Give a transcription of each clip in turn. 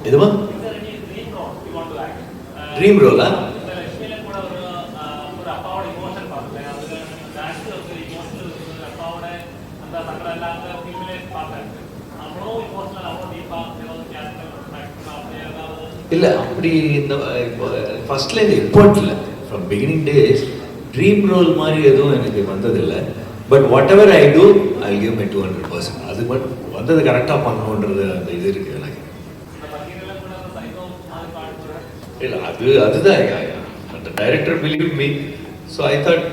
എതുവാ dream റോളാ? இல்லை அப்படி இந்த ஃபர்ஸ்ட்ல இந்த எஃபர்ட் இல்லை. From beginning days dream role மாதிரி எதுவும் எனக்கு வந்ததில்லை. But whatever I do I give my 200%. அது பட் வந்தது கரெக்டாக பண்ணணுன்றது அந்த இது இருக்குது எனக்கு. இல்லை அதுதான் அந்த director believe me. So I thought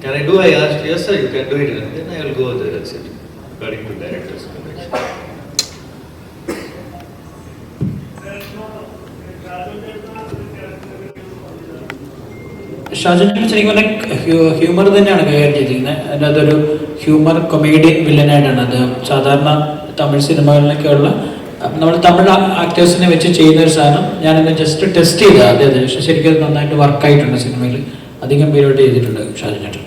can I do? I asked yes sir you can do it. Then I will go there. That's it according to directors. ഷാജുവിനെ ശരിക്കും ഹ്യൂമർ തന്നെയാണ് കൈകാര്യം ചെയ്തിരിക്കുന്നത്. അതിൻ്റെ അതൊരു ഹ്യൂമർ കൊമേഡിയൻ വില്ലനായിട്ടാണ് അത്. സാധാരണ തമിഴ് സിനിമകളിലൊക്കെയുള്ള നമ്മൾ തമിഴ് ആക്ടേഴ്സിനെ വെച്ച് ചെയ്യുന്ന ഒരു സാധനം ഞാനിന്ന് ജസ്റ്റ് ടെസ്റ്റ് ചെയ്ത ആദ്യം. പക്ഷേ ശരിക്കും അത് നന്നായിട്ട് വർക്കായിട്ടുണ്ട്. സിനിമയിൽ അധികം പേരോട്ട് ചെയ്തിട്ടുണ്ട് ഷാജുനേട്ടൻ.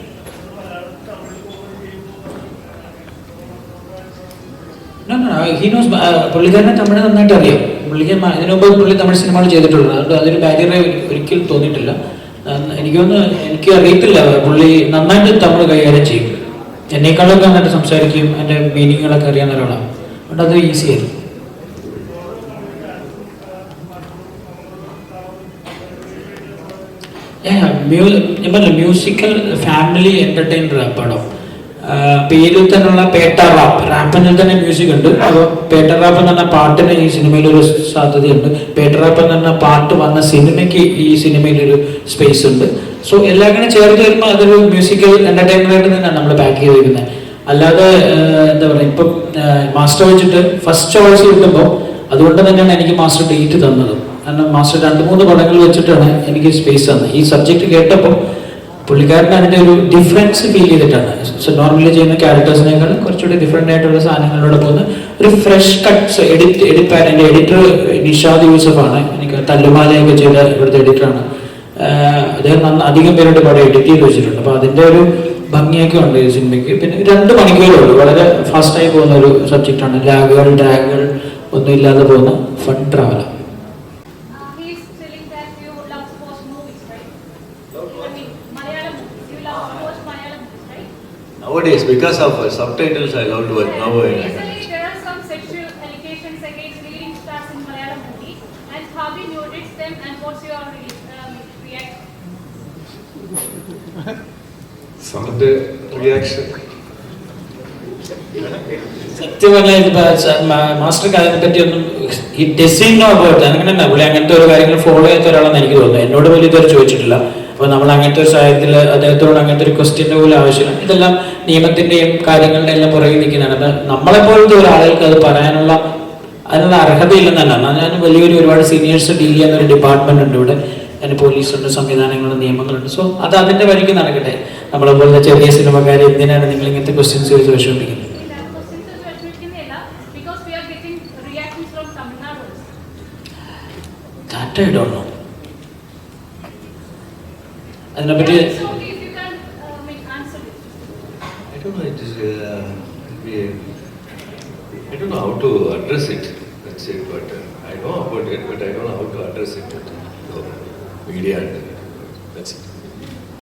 He knows. പുള്ളിക്കാരനെ തമിഴ് നന്നായിട്ട് അറിയാം. പുള്ളിക്ക് ഇതിനു മുമ്പ് പുള്ളി തമിഴ് സിനിമകൾ ചെയ്തിട്ടുള്ളത്. അതുകൊണ്ട് അതൊരു ബാരിയറെ ഒരിക്കലും തോന്നിയിട്ടില്ല. എനിക്ക് അറിയത്തില്ല, പുള്ളി നന്നായിട്ട് തമിഴ് കൈകാര്യം ചെയ്യും. എന്നേക്കാളൊക്കെ നന്നായിട്ട് സംസാരിക്കും. എൻ്റെ മീനിങ്ങുകളൊക്കെ അറിയാവുന്ന ഒരാളാണ്. അതുകൊണ്ട് അത് ഈസി ആയിരുന്നു. ഞാൻ പറഞ്ഞില്ല, മ്യൂസിക്കൽ ഫാമിലി എൻ്റർടൈനർ പടം. പേരിൽ തന്നെയുള്ള പേട്ട റാപ്പ്, റാപ്പിനിൽ തന്നെ മ്യൂസിക് ഉണ്ട്. അപ്പോൾ പേട്ട റാപ്പ് എന്ന് പറഞ്ഞ പാട്ടിന് ഈ സിനിമയിലൊരു സാധ്യതയുണ്ട്. പേട്ട റാപ്പ് എന്ന് പറഞ്ഞ പാട്ട് വന്ന സിനിമയ്ക്ക് ഈ സിനിമയിലൊരു സ്പേസ് ഉണ്ട്. സോ എല്ലാം കൂടെ ചേർത്ത് വരുമ്പോൾ അതൊരു മ്യൂസിക്കൽ എൻ്റർടൈനറായിട്ട് തന്നെയാണ് നമ്മൾ പാക്ക് ചെയ്തിരിക്കുന്നത്. അല്ലാതെ എന്താ പറയുക, ഇപ്പം മാസ്റ്റർ വെച്ചിട്ട് ഫസ്റ്റ് ചോയ്സ് കിട്ടുമ്പോൾ അതുകൊണ്ട് തന്നെയാണ് എനിക്ക് മാസ്റ്റർ ഡേറ്റ് തന്നത്. കാരണം മാസ്റ്റർ 2-3 പടങ്ങൾ വെച്ചിട്ടാണ് എനിക്ക് സ്പേസ് തന്നത്. ഈ സബ്ജക്റ്റ് കേട്ടപ്പോൾ പുള്ളിക്കാരന് അതിൻ്റെ ഒരു ഡിഫറൻസ് ഫീൽ ചെയ്തിട്ടാണ്. സോ നോർമലി ചെയ്യുന്ന ക്യാരക്ടേഴ്സിനേക്കാൾ കുറച്ചുകൂടി ഡിഫറെൻ്റ് ആയിട്ടുള്ള സാധനങ്ങളിലൂടെ പോകുന്ന ഒരു ഫ്രഷ് കട്ട്സ് എഡിറ്റ്. എൻ്റെ എഡിറ്റർ നിഷാദ് യൂസഫാണ്. എനിക്ക് തല്ലുമാലയൊക്കെ ചെയ്ത ഇവിടുത്തെ എഡിറ്ററാണ്. അദ്ദേഹം അധികം പേരുടെ പടം എഡിറ്റ് ചെയ്ത് വെച്ചിട്ടുണ്ട്. അപ്പോൾ അതിൻ്റെ ഒരു ഭംഗിയൊക്കെ ഉണ്ട് ഈ സിനിമയ്ക്ക്. പിന്നെ 2 മണിക്കൂറേ ഉള്ളൂ. വളരെ ഫാസ്റ്റായി പോകുന്ന ഒരു സബ്ജക്റ്റാണ്. ലാഗുകൾ ഡ്രാഗുകൾ ഒന്നും ഇല്ലാതെ പോകുന്ന fun ട്രാവലാണ്. Nowadays, because of subtitles, I love to watch. Now there are some sexual allegations against leading stars in Malayalam movie, and have you noticed them, and what's your reaction? Some of the reaction. സത്യം പറഞ്ഞാൽ മാസ്റ്റർക്ക് അതിനെ പറ്റി ഒന്നും ഈ ഡെസിനോ about അങ്ങനെ പുള്ളി അങ്ങനത്തെ ഒരു കാര്യങ്ങൾ ഫോളോ ചെയ്യാത്ത ഒരാളെന്ന് എനിക്ക് തോന്നുന്നു. എന്നോട് പോലും ഇതുവരെ ചോദിച്ചിട്ടില്ല. അപ്പോൾ നമ്മൾ അങ്ങനത്തെ ഒരു സാഹചര്യത്തിൽ അദ്ദേഹത്തോട് അങ്ങനത്തെ ഒരു ക്വസ്റ്റ്യൻ്റെ പോലും ആവശ്യമില്ല. ഇതെല്ലാം നിയമത്തിൻ്റെയും കാര്യങ്ങളുടെ എല്ലാം പുറകെ നിൽക്കുന്നതാണ്. അപ്പം നമ്മളെപ്പോലത്തെ ഒരാൾക്ക് അത് പറയാനുള്ള അതിനുള്ള അർഹതയില്ലെന്ന് തന്നെ. ഞാൻ വലിയൊരു ഒരുപാട് സീനിയേഴ്സ് ഡീൽ ചെയ്യുന്ന ഒരു ഡിപ്പാർട്ട്മെൻ്റ് ഉണ്ട് ഇവിടെ. അതിന് പോലീസുണ്ട്, സംവിധാനങ്ങളുണ്ട്, നിയമങ്ങളുണ്ട്. സോ അത് അതിൻ്റെ വഴിക്ക് നടക്കട്ടെ. നമ്മളെപ്പോലത്തെ ചെറിയ സിനിമക്കാർ എന്തിനാണ് നിങ്ങൾ ഇങ്ങനത്തെ ക്വസ്റ്റ്യൻസ് ചോദിച്ച് വിഷമിപ്പിക്കുന്നത്? That I don't know. അതിനെപ്പറ്റി I don't know. It is. I don't know how to address it. That's it. But I know about it. But I don't know how to address it. Media. That's it.